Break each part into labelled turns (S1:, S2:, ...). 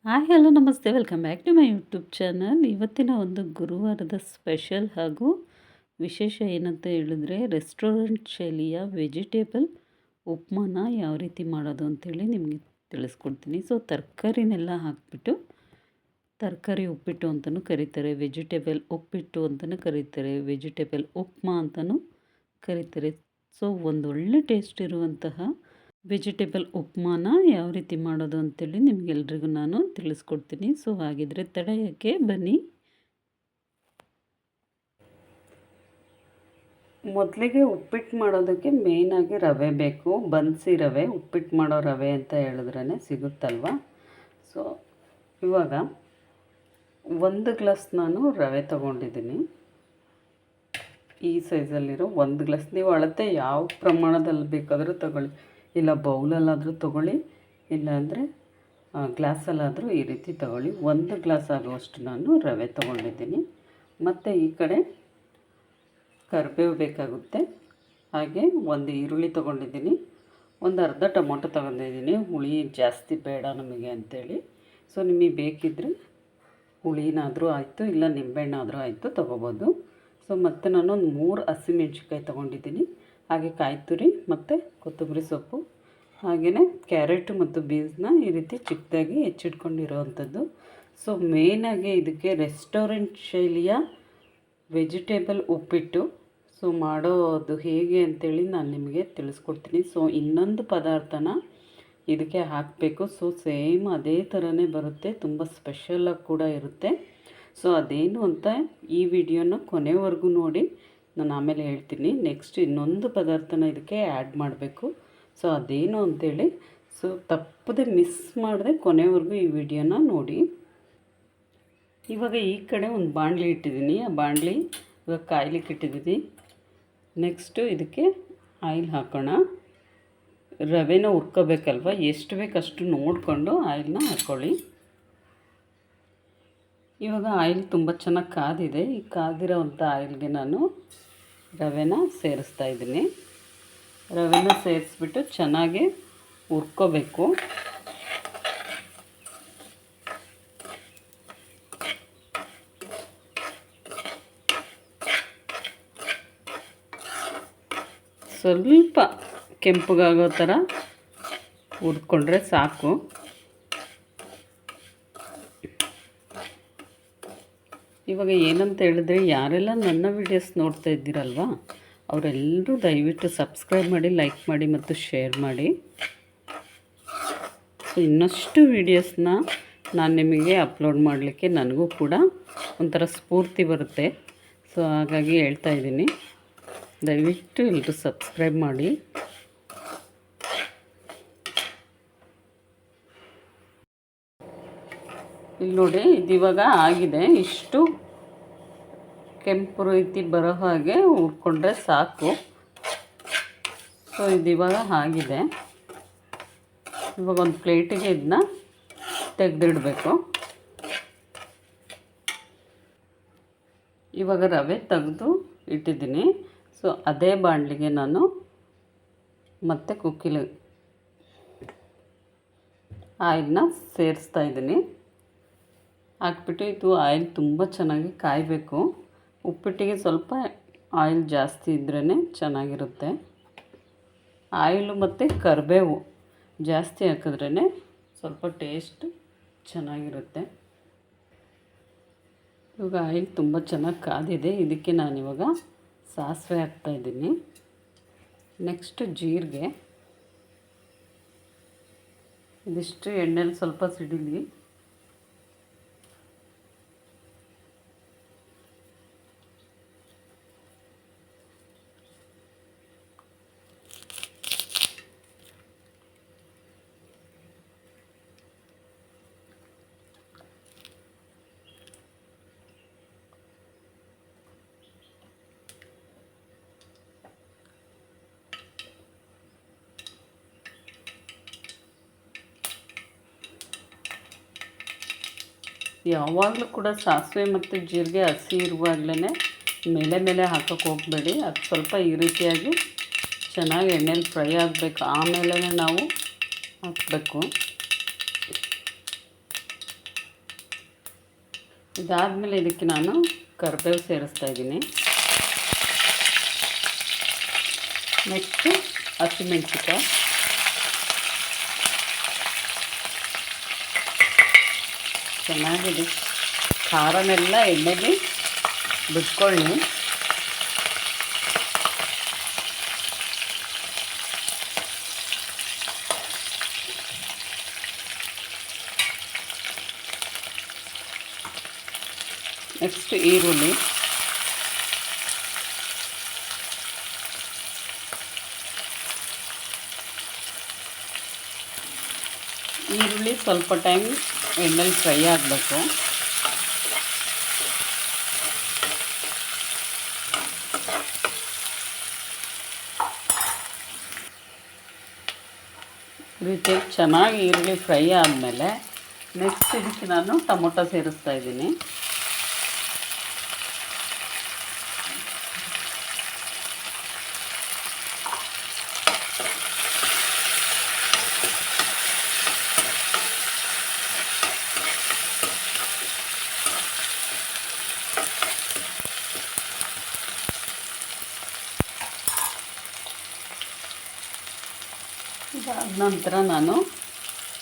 S1: Hi hello ನಮಸ್ತೆ welcome back to my YouTube channel. ಇವತ್ತಿನ ಒಂದು ಗುರುವಾರದ ಸ್ಪೆಷಲ್ ಹಾಗೂ ವಿಶೇಷ ಏನಂತ ಹೇಳಿದ್ರೆ ರೆಸ್ಟೋರೆಂಟ್ ಶೈಲಿಯ ವೆಜಿಟೇಬಲ್ ಉಪ್ಮಾನ ಯಾವ ರೀತಿ ಮಾಡೋದು ಅಂತೇಳಿ ನಿಮಗೆ ತಿಳಿಸ್ಕೊಡ್ತೀನಿ. ತರಕಾರಿನೆಲ್ಲ ಹಾಕಿಬಿಟ್ಟು ತರಕಾರಿ ಉಪ್ಪಿಟ್ಟು ಅಂತಲೂ ಕರೀತಾರೆ, ವೆಜಿಟೇಬಲ್ ಉಪ್ಪಿಟ್ಟು ಅಂತಲೂ ಕರೀತಾರೆ, ವೆಜಿಟೇಬಲ್ ಉಪ್ಮಾ ಅಂತಲೂ ಕರೀತಾರೆ. ಒಂದೊಳ್ಳೆ ಟೇಸ್ಟ್ ಇರುವಂತಹ ವೆಜಿಟೇಬಲ್ ಉಪ್ಮಾನ ಯಾವ ರೀತಿ ಮಾಡೋದು ಅಂತೇಳಿ ನಿಮಗೆಲ್ರಿಗೂ ನಾನು ತಿಳಿಸ್ಕೊಡ್ತೀನಿ. ಹಾಗಿದ್ರೆ ತಡ ಯಾಕೆ, ಬನ್ನಿ. ಮೊದಲಿಗೆ ಉಪ್ಪಿಟ್ಟು ಮಾಡೋದಕ್ಕೆ ಮೇಯ್ನಾಗಿ ರವೆ ಬೇಕು. ಬನ್ಸಿ ರವೆ, ಉಪ್ಪಿಟ್ಟು ಮಾಡೋ ರವೆ ಅಂತ ಹೇಳಿದ್ರೇ ಸಿಗುತ್ತಲ್ವ. ಇವಾಗ 1 ಗ್ಲಾಸ್ ನಾನು ರವೆ ತೊಗೊಂಡಿದ್ದೀನಿ. ಈ ಸೈಜಲ್ಲಿರೋ 1 ಗ್ಲಾಸ್. ನೀವು ಅಳತೆ ಯಾವ ಪ್ರಮಾಣದಲ್ಲಿ ಬೇಕಾದರೂ ತಗೊಳ್ಳಿ, ಇಲ್ಲ ಬೌಲಲ್ಲಾದರೂ ತೊಗೊಳ್ಳಿ, ಇಲ್ಲಾಂದರೆ ಗ್ಲಾಸಲ್ಲಾದರೂ ಈ ರೀತಿ ತೊಗೊಳ್ಳಿ. 1 ಗ್ಲಾಸ್ ಆಗುವಷ್ಟು ನಾನು ರವೆ ತೊಗೊಂಡಿದ್ದೀನಿ. ಮತ್ತು ಈ ಕಡೆ ಕರಿಬೇವು ಬೇಕಾಗುತ್ತೆ. ಹಾಗೆ ಒಂದು ಈರುಳ್ಳಿ ತೊಗೊಂಡಿದ್ದೀನಿ, ಒಂದು ಅರ್ಧ ಟೊಮೊಟೊ ತೊಗೊಂಡಿದ್ದೀನಿ. ಹುಳಿ ಜಾಸ್ತಿ ಬೇಡ ನಮಗೆ ಅಂಥೇಳಿ. ನಿಮಗೆ ಬೇಕಿದ್ದರೆ ಹುಳಿನಾದರೂ ಆಯಿತು, ಇಲ್ಲ ನಿಂಬೆಹಣ್ಣಾದರೂ ಆಯಿತು ತೊಗೋಬೋದು. ಮತ್ತು ನಾನು ಒಂದು 3 ಹಸಿಮೆಣ್ಸಿನ್ಕಾಯಿ ತೊಗೊಂಡಿದ್ದೀನಿ. ಹಾಗೆ ಕಾಯಿ ತುರಿ ಮತ್ತು ಕೊತ್ತಂಬರಿ ಸೊಪ್ಪು, ಹಾಗೆಯೇ ಕ್ಯಾರೆಟು ಮತ್ತು ಬೀನ್ಸ್ನ ಈ ರೀತಿ ಚಿಕ್ಕದಾಗಿ ಹೆಚ್ಚಿಟ್ಕೊಂಡಿರೋ ಅಂಥದ್ದು. ಮೇಯ್ನಾಗಿ ಇದಕ್ಕೆ ರೆಸ್ಟೋರೆಂಟ್ ಶೈಲಿಯ ವೆಜಿಟೇಬಲ್ ಉಪ್ಪಿಟ್ಟು ಮಾಡೋದು ಹೇಗೆ ಅಂತೇಳಿ ನಾನು ನಿಮಗೆ ತಿಳಿಸ್ಕೊಡ್ತೀನಿ. ಇನ್ನೊಂದು ಪದಾರ್ಥನ ಇದಕ್ಕೆ ಹಾಕಬೇಕು. ಸೇಮ್ ಅದೇ ಥರನೇ ಬರುತ್ತೆ, ತುಂಬ ಸ್ಪೆಷಲಾಗಿ ಕೂಡ ಇರುತ್ತೆ. ಅದೇನು ಅಂತ ಈ ವಿಡಿಯೋನ ಕೊನೆವರೆಗೂ ನೋಡಿ, ನಾನು ಆಮೇಲೆ ಹೇಳ್ತೀನಿ. ನೆಕ್ಸ್ಟ್ ಇನ್ನೊಂದು ಪದಾರ್ಥನ ಇದಕ್ಕೆ ಆ್ಯಡ್ ಮಾಡಬೇಕು. ಅದೇನು ಅಂಥೇಳಿ ತಪ್ಪದೆ ಮಿಸ್ ಮಾಡದೆ ಕೊನೆವರೆಗೂ ಈ ವಿಡಿಯೋನ ನೋಡಿ. ಇವಾಗ ಈ ಕಡೆ ಒಂದು ಬಾಣಲಿ ಇಟ್ಟಿದ್ದೀನಿ. ಆ ಬಾಣಲಿ ಇವಾಗ ಕಾಯ್ಲಿಕ್ಕೆ ಇಟ್ಟಿದ್ದೀನಿ. ನೆಕ್ಸ್ಟು ಇದಕ್ಕೆ ಆಯಿಲ್ ಹಾಕೋಣ. ರವೆನ ಹುರ್ಕೋಬೇಕಲ್ವ, ಎಷ್ಟು ಬೇಕಷ್ಟು ನೋಡಿಕೊಂಡು ಆಯಿಲ್ನ ಹಾಕ್ಕೊಳ್ಳಿ. ಇವಾಗ ಆಯಿಲ್ ತುಂಬ ಚೆನ್ನಾಗಿ ಕಾದಿದೆ. ಈ ಕಾದಿರೋವಂಥ ಆಯಿಲ್ಗೆ ನಾನು ರವೆನ ಸೇರಿಸ್ತಾ ಇದ್ದೀನಿ. ರವೆನ ಸೇರಿಸ್ಬಿಟ್ಟು ಚೆನ್ನಾಗಿ ಹುರ್ಕೋಬೇಕು. ಸ್ವಲ್ಪ ಕೆಂಪಗಾಗೋ ಥರ ಹುರ್ಕೊಂಡ್ರೆ ಸಾಕು. ಇವಾಗ ಏನಂತ ಹೇಳಿದ್ರೆ, ಯಾರೆಲ್ಲ ನನ್ನ ವಿಡಿಯೋಸ್ ನೋಡ್ತಾ ಇದ್ದೀರಲ್ವ, ಅವರೆಲ್ಲರೂ ದಯವಿಟ್ಟು ಸಬ್ಸ್ಕ್ರೈಬ್ ಮಾಡಿ, ಲೈಕ್ ಮಾಡಿ ಮತ್ತು ಶೇರ್ ಮಾಡಿ. ಇನ್ನಷ್ಟು ವೀಡಿಯೋಸ್ನ ನಾನು ನಿಮಗೆ ಅಪ್ಲೋಡ್ ಮಾಡಲಿಕ್ಕೆ ನನಗೂ ಕೂಡ ಒಂಥರ ಸ್ಫೂರ್ತಿ ಬರುತ್ತೆ. ಹಾಗಾಗಿ ಹೇಳ್ತಾ ಇದ್ದೀನಿ, ದಯವಿಟ್ಟು ಎಲ್ಲರೂ ಸಬ್ಸ್ಕ್ರೈಬ್ ಮಾಡಿ. ಇಲ್ಲಿ ನೋಡಿ, ಇದಿವಾಗ ಆಗಿದೆ. ಇಷ್ಟು ಕೆಂಪು ರೀತಿ ಬರೋ ಹಾಗೆ ಹುರ್ಕೊಂಡ್ರೆ ಸಾಕು. ಇದಿವಾಗ ಆಗಿದೆ. ಇವಾಗ ಒಂದು ಪ್ಲೇಟಿಗೆ ಇದನ್ನ ತೆಗೆದಿಡಬೇಕು. ಇವಾಗ ರವೆ ತೆಗೆದು ಇಟ್ಟಿದ್ದೀನಿ. ಅದೇ ಬಾಣಲಿಗೆ ನಾನು ಮತ್ತೆ ಕುಕ್ಕಿಲಿ ಆಯಿಲ್ನ ಸೇರಿಸ್ತಾ ಇದ್ದೀನಿ. ಹಾಕ್ಬಿಟ್ಟು ಇದು ಆಯಿಲ್ ತುಂಬ ಚೆನ್ನಾಗಿ ಕಾಯಬೇಕು. ಉಪ್ಪಿಟ್ಟಿಗೆ ಸ್ವಲ್ಪ ಆಯಿಲ್ ಜಾಸ್ತಿ ಇದ್ರೇ ಚೆನ್ನಾಗಿರುತ್ತೆ. ಆಯಿಲು ಮತ್ತು ಕರಿಬೇವು ಜಾಸ್ತಿ ಹಾಕಿದ್ರೇ ಸ್ವಲ್ಪ ಟೇಸ್ಟ್ ಚೆನ್ನಾಗಿರುತ್ತೆ. ಇವಾಗ ಆಯಿಲ್ ತುಂಬ ಚೆನ್ನಾಗಿ ಕಾದಿದೆ. ಇದಕ್ಕೆ ನಾನಿವಾಗ ಸಾಸಿವೆ ಹಾಕ್ತಾಯಿದ್ದೀನಿ. ನೆಕ್ಸ್ಟ್ ಜೀರಿಗೆ. ಇದಿಷ್ಟು ಎಣ್ಣೆಲಿ ಸ್ವಲ್ಪ ಸಿಡಿಲಿ. ಯಾವಾಗಲೂ ಕೂಡ ಸಾಸಿವೆ ಮತ್ತು ಜೀರಿಗೆ ಹಸಿ ಇರುವಾಗಲೇ ಮೇಲೆ ಹಾಕೋಕ್ಕೆ ಹೋಗಬೇಡಿ. ಅದು ಸ್ವಲ್ಪ ಈ ರೀತಿಯಾಗಿ ಚೆನ್ನಾಗಿ ಎಣ್ಣೆಲಿ ಫ್ರೈ ಆಗಬೇಕು, ಆಮೇಲೆ ನಾವು ಹಾಕಬೇಕು. ಇದಾದಮೇಲೆ ಇದಕ್ಕೆ ನಾನು ಕರಿಬೇವು ಸೇರಿಸ್ತಾ ಇದ್ದೀನಿ. ನೆಕ್ಸ್ಟು ಹಸಿಮೆಣಸಿಕಾಯಿ, ಚೆನ್ನಾಗಿದೆ. ಖಾರನೆಲ್ಲ ಎಣ್ಣೆಗೆ ಬಿಟ್ಕೊಳ್ಳಿ. ನೆಕ್ಸ್ಟ್ ಈರುಳ್ಳಿ, ಸ್ವಲ್ಪ ಟೈಮ್ ಎಣ್ಣೆಲಿ ಫ್ರೈ ಆಗಬೇಕು. ಈ ರೀತಿ ಚೆನ್ನಾಗಿ ಈರುಳ್ಳಿ ಫ್ರೈ ಆದಮೇಲೆ ನೆಕ್ಸ್ಟ್ ಇದಕ್ಕೆ ನಾನು ಟೊಮೊಟೊ ಸೇರಿಸ್ತಾ ಇದ್ದೀನಿ. ಇದಾದ ನಂತರ ನಾನು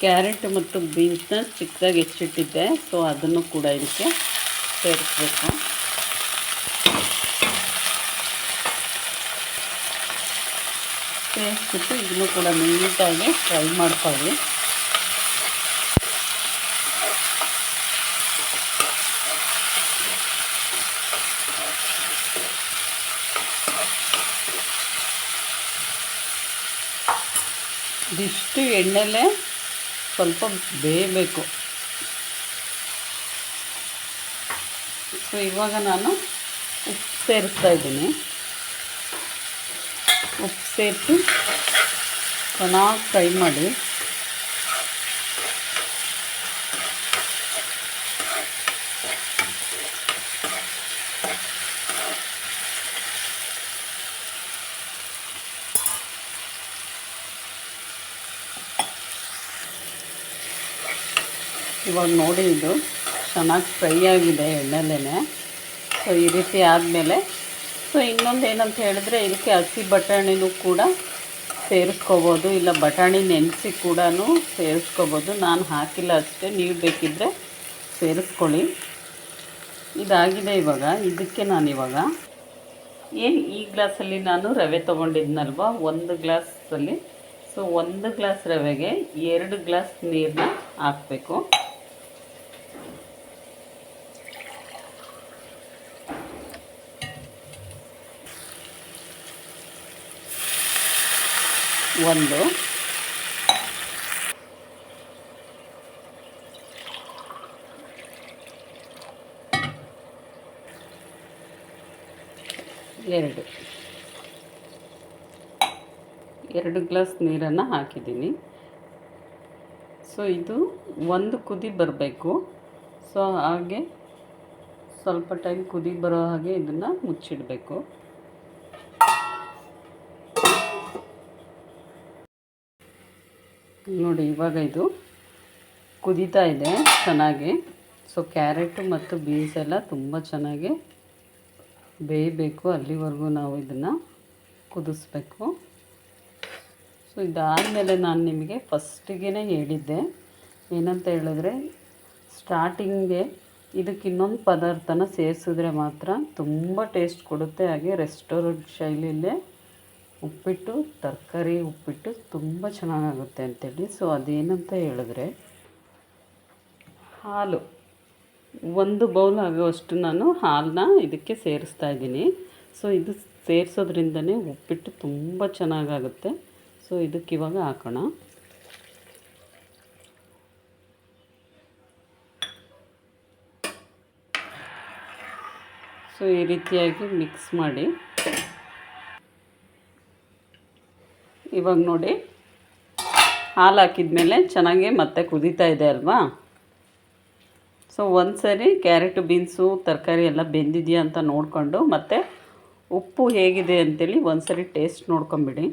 S1: ಕ್ಯಾರೆಟ್ ಮತ್ತು ಬೀನ್ಸ್ನ ಚಿಕ್ಕದಾಗಿ ಹೆಚ್ಚಿಟ್ಟಿದ್ದೆ, ಸೊ ಅದನ್ನು ಕೂಡ ಇದಕ್ಕೆ ಸೇರಿಸ್ಬೇಕು. ಸೇರಿಸ್ಬಿಟ್ಟು ಇದನ್ನು ಕೂಡ ನೀಟಾಗಿ ಫ್ರೈ ಮಾಡ್ಕೊಳ್ಳಿ. ಇದಿಷ್ಟು ಎಣ್ಣೆಲೇ ಸ್ವಲ್ಪ ಬೇಯಬೇಕು. ಸೊ ಇವಾಗ ನಾನು ಉಪ್ಪು ಸೇರಿಸ್ತಾ ಇದ್ದೀನಿ. ಉಪ್ಪು ಸೇರಿಸಿ ಚೆನ್ನಾಗಿ ಫ್ರೈ ಮಾಡಿ. ಇವಾಗ ನೋಡಿ, ಇದು ಚೆನ್ನಾಗಿ ಫ್ರೈ ಆಗಿದೆ ಎಣ್ಣೆಲೇ. ಸೊ ಈ ರೀತಿ ಆದಮೇಲೆ ಸೊ ಇನ್ನೊಂದು ಏನಂತ ಹೇಳಿದ್ರೆ, ಇದಕ್ಕೆ ಹಸಿ ಬಟಾಣಿನೂ ಕೂಡ ಸೇರಿಸ್ಕೋಬೋದು, ಇಲ್ಲ ಬಟಾಣಿ ನೆನೆಸಿ ಕೂಡ ಸೇರಿಸ್ಕೋಬೋದು. ನಾನು ಹಾಕಿಲ್ಲ ಅಷ್ಟೇ, ನೀವು ಬೇಕಿದ್ದರೆ ಸೇರಿಸ್ಕೊಳ್ಳಿ. ಇದಾಗಿದೆ. ಇವಾಗ ಇದಕ್ಕೆ ನಾನಿವಾಗ ಈ ಗ್ಲಾಸಲ್ಲಿ ನಾನು ರವೆ ತೊಗೊಂಡಿದ್ನಲ್ವ, 1 ಗ್ಲಾಸಲ್ಲಿ, ಸೊ 1 ಗ್ಲಾಸ್ ರವೆಗೆ 2 ಗ್ಲಾಸ್ ನೀರನ್ನ ಹಾಕಬೇಕು. ಒಂದು 2 ಗ್ಲಾಸ್ ನೀರನ್ನು ಹಾಕಿದ್ದೀನಿ. ಸೊ ಇದು ಒಂದು ಕುದಿ ಬರಬೇಕು. ಸೊ ಹಾಗೆ ಸ್ವಲ್ಪ ಟೈಮ್ ಕುದಿ ಬರೋ ಹಾಗೆ ಇದನ್ನು ಮುಚ್ಚಿಡಬೇಕು. ನೋಡಿ, ಇವಾಗ ಇದು ಕುದೀತಾ ಇದೆ ಚೆನ್ನಾಗಿ. ಸೊ ಕ್ಯಾರೆಟು ಮತ್ತು ಬೀನ್ಸ್ ಎಲ್ಲ ತುಂಬ ಚೆನ್ನಾಗಿ ಬೇಯಬೇಕು, ಅಲ್ಲಿವರೆಗೂ ನಾವು ಇದನ್ನು ಕುದಿಸ್ಬೇಕು. ಸೊ ಇದಾದಮೇಲೆ ನಾನು ನಿಮಗೆ ಫಸ್ಟಿಗೆ ಹೇಳಿದ್ದೆ, ಏನಂತ ಹೇಳಿದ್ರೆ, ಸ್ಟಾರ್ಟಿಂಗ್ಗೆ ಇದಕ್ಕೆ ಇನ್ನೊಂದು ಪದಾರ್ಥನ ಸೇರಿಸಿದ್ರೆ ಮಾತ್ರ ತುಂಬ ಟೇಸ್ಟ್ ಕೊಡುತ್ತೆ. ಹಾಗೆ ರೆಸ್ಟೋರೆಂಟ್ ಶೈಲಿಯಲ್ಲೇ ಉಪ್ಪಿಟ್ಟು, ತರಕಾರಿ ಉಪ್ಪಿಟ್ಟು ತುಂಬ ಚೆನ್ನಾಗಾಗುತ್ತೆ ಅಂತೇಳಿ. ಸೊ ಅದೇನಂತ ಹೇಳಿದ್ರೆ, ಹಾಲು 1 ಬೌಲ್ ಆಗೋವಷ್ಟು ನಾನು ಹಾಲನ್ನ ಇದಕ್ಕೆ ಸೇರಿಸ್ತಾ ಇದ್ದೀನಿ. ಸೊ ಇದು ಸೇರಿಸೋದ್ರಿಂದನೇ ಉಪ್ಪಿಟ್ಟು ತುಂಬ ಚೆನ್ನಾಗಾಗುತ್ತೆ. ಸೊ ಇದಕ್ಕೆ ಇವಾಗ ಹಾಕೋಣ. ಸೊ ಈ ರೀತಿಯಾಗಿ ಮಿಕ್ಸ್ ಮಾಡಿ. ಇವಾಗ ನೋಡಿ, ಹಾಲು ಹಾಕಿದ್ಮೇಲೆ ಚೆನ್ನಾಗಿ ಮತ್ತೆ ಕುದೀತಾ ಇದೆ ಅಲ್ವಾ. ಸೊ ಒಂದು ಸರಿ ಕ್ಯಾರೆಟು, ಬೀನ್ಸು, ತರಕಾರಿ ಎಲ್ಲ ಬೆಂದಿದೆಯಾ ಅಂತ ನೋಡಿಕೊಂಡು, ಮತ್ತು ಉಪ್ಪು ಹೇಗಿದೆ ಅಂತೇಳಿ ಒಂದು ಸರಿ ಟೇಸ್ಟ್ ನೋಡ್ಕೊಂಬಿಡಿ.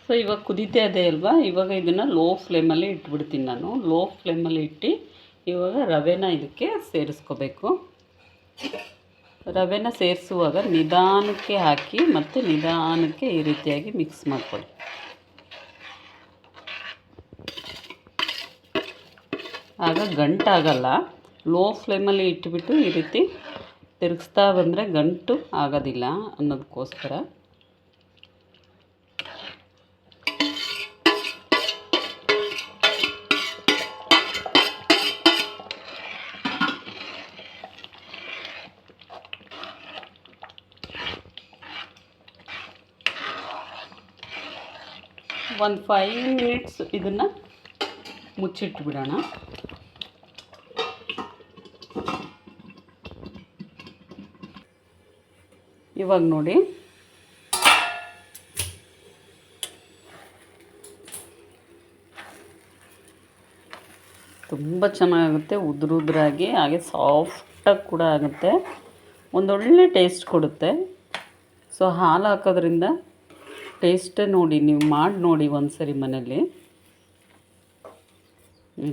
S1: ಸೊ ಸೊ ಇವಾಗ ಕುದೀತಾ ಇದೆ ಅಲ್ವಾ, ಇವಾಗ ಇದನ್ನು ಲೋ ಫ್ಲೇಮಲ್ಲಿ ಇಟ್ಬಿಡ್ತೀನಿ ನಾನು. ಲೋ ಫ್ಲೇಮಲ್ಲಿ ಇಟ್ಟು ಇವಾಗ ರವೆನ ಇದಕ್ಕೆ ಸೇರಿಸ್ಕೋಬೇಕು. ರವೆನ ಸೇರಿಸುವಾಗ ನಿಧಾನಕ್ಕೆ ಹಾಕಿ ಮತ್ತು ನಿಧಾನಕ್ಕೆ ಈ ರೀತಿಯಾಗಿ ಮಿಕ್ಸ್ ಮಾಡ್ಕೊಳ್ಳಿ. ಆಗ ಗಂಟಾಗಲ್ಲ. ಲೋ ಫ್ಲೇಮಲ್ಲಿ ಇಟ್ಬಿಟ್ಟು ಈ ರೀತಿ ತಿರುಗಿಸ್ತಾ ಬಂದರೆ ಗಂಟು ಆಗೋದಿಲ್ಲ ಅನ್ನೋದಕ್ಕೋಸ್ಕರ. ಒಂದು 5 ಮಿನಿಟ್ಸ್ ಇದನ್ನು ಮುಚ್ಚಿಟ್ಬಿಡೋಣ. ಇವಾಗ ನೋಡಿ ತುಂಬ ಚೆನ್ನಾಗುತ್ತೆ, ಉದುರಾಗಿ, ಹಾಗೆ ಸಾಫ್ಟಾಗಿ ಕೂಡ ಆಗುತ್ತೆ, ಒಂದೊಳ್ಳೆ ಟೇಸ್ಟ್ ಕೊಡುತ್ತೆ. ಸೊ ಹಾಲು ಹಾಕೋದ್ರಿಂದ ಟೇಸ್ಟೇ ನೋಡಿ, ನೀವು ಮಾಡಿ ನೋಡಿ ಒಂದು ಸರಿ ಮನೇಲಿ.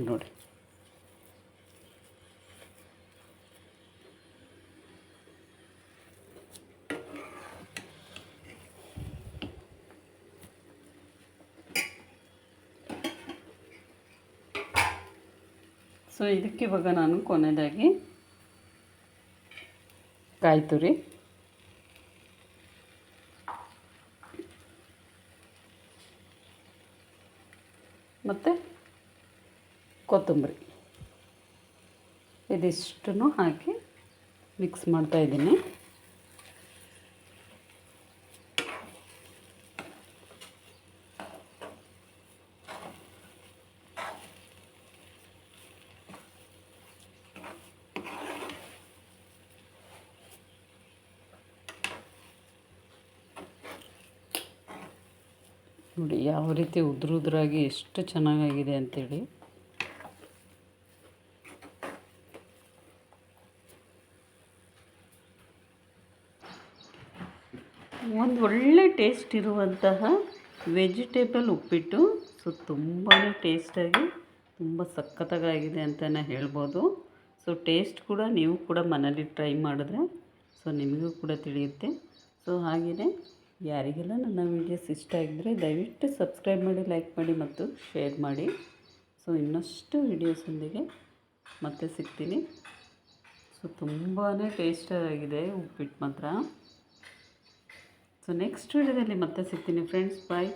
S1: ನೋಡಿ ಸೊ ಇದಕ್ಕೆ ಇವಾಗ ನಾನು ಕೊನೆಯದಾಗಿ ಕಾಯಿ ತುರಿ ಮತ್ತು ಕೊತ್ತಂಬರಿ ಇದಿಷ್ಟನ್ನು ಹಾಕಿ ಮಿಕ್ಸ್ ಮಾಡ್ತಾಯಿದ್ದೀನಿ. ನೋಡಿ ಯಾವ ರೀತಿ ಉದುರಾಗಿ ಎಷ್ಟು ಚೆನ್ನಾಗಾಗಿದೆ ಅಂಥೇಳಿ. ಒಂದು ಒಳ್ಳೆ ಟೇಸ್ಟ್ ಇರುವಂತಹ ವೆಜಿಟೇಬಲ್ ಉಪ್ಪಿಟ್ಟು. ಸೊ ತುಂಬಾ ಟೇಸ್ಟಾಗಿ ತುಂಬ ಸಖತ್ತಾಗಿದೆ ಅಂತಲೇ ಹೇಳ್ಬೋದು. ಸೊ ಟೇಸ್ಟ್ ಕೂಡ ನೀವು ಕೂಡ ಮನೇಲಿ ಟ್ರೈ ಮಾಡಿದ್ರೆ ಸೊ ನಿಮಗೂ ಕೂಡ ತಿಳಿಯುತ್ತೆ. ಸೊ ಹಾಗೆಯೇ ಯಾರಿಗೆಲ್ಲ ನನ್ನ ವೀಡಿಯೋಸ್ ಇಷ್ಟ ಆಗಿದ್ದರೆ ದಯವಿಟ್ಟು ಸಬ್ಸ್ಕ್ರೈಬ್ ಮಾಡಿ, ಲೈಕ್ ಮಾಡಿ ಮತ್ತು ಶೇರ್ ಮಾಡಿ. ಸೊ ಇನ್ನಷ್ಟು ವೀಡಿಯೋಸೊಂದಿಗೆ ಮತ್ತೆ ಸಿಗ್ತೀನಿ. ಸೊ ತುಂಬಾ ಟೇಸ್ಟಾಗಿದೆ ಉಪ್ಪಿಟ್ಟು ಮಾತ್ರ. ಸೊ ನೆಕ್ಸ್ಟ್ ವೀಡಿಯೋದಲ್ಲಿ ಮತ್ತೆ ಸಿಗ್ತೀನಿ ಫ್ರೆಂಡ್ಸ್. ಬಾಯ್.